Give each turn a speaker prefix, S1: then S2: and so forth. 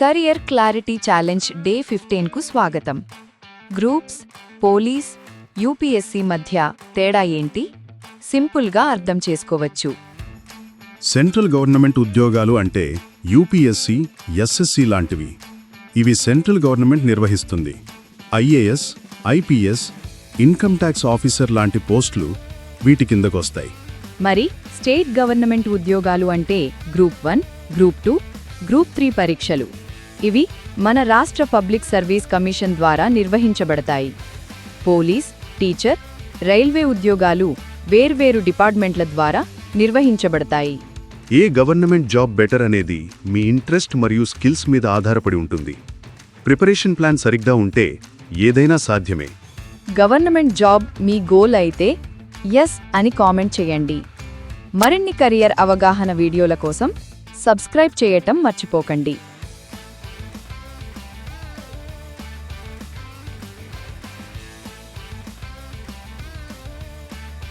S1: Career clarity challenge day 15కు స్వాగతం. Groups, police, UPSC మధ్య తేడా ఏంటి? సింపుల్గా అర్థం చేసుకోవచ్చు.
S2: సెంట్రల్ గవర్నమెంట్ ఉద్యోగాలు అంటే యూపీఎస్సీ, ఎస్ఎస్సీ లాంటివి. ఇవి సెంట్రల్ గవర్నమెంట్ నిర్వహిస్తుంది. IAS, IPS, income tax officer లాంటి పోస్టులు వీటి కిందకొస్తాయి.
S1: మరి స్టేట్ గవర్నమెంట్ ఉద్యోగాలు అంటే గ్రూప్ 1, గ్రూప్ 2, గ్రూప్ 3 పరీక్షలు. ఇవి మన రాష్ట్ర పబ్లిక్ సర్వీస్ కమిషన్ ద్వారా నిర్వహించబడతాయి. పోలీస్, టీచర్, రైల్వే ఉద్యోగాలు వేర్వేరు డిపార్ట్మెంట్ల ద్వారా నిర్వహించబడతాయి.
S2: ఏ గవర్నమెంట్ జాబ్ బెటర్ అనేది మీ ఇంట్రెస్ట్ మరియు స్కిల్స్ మీద ఆధారపడి ఉంటుంది. ప్రిపరేషన్ ప్లాన్ సరిగ్గా ఉంటే ఏదైనా సాధ్యమే.
S1: గవర్నమెంట్ జాబ్ మీ గోల్ అయితే ఎస్ అని కామెంట్ చేయండి. మరిన్ని కెరియర్ అవగాహన వీడియోల కోసం సబ్స్క్రైబ్ చేయటం మర్చిపోకండి.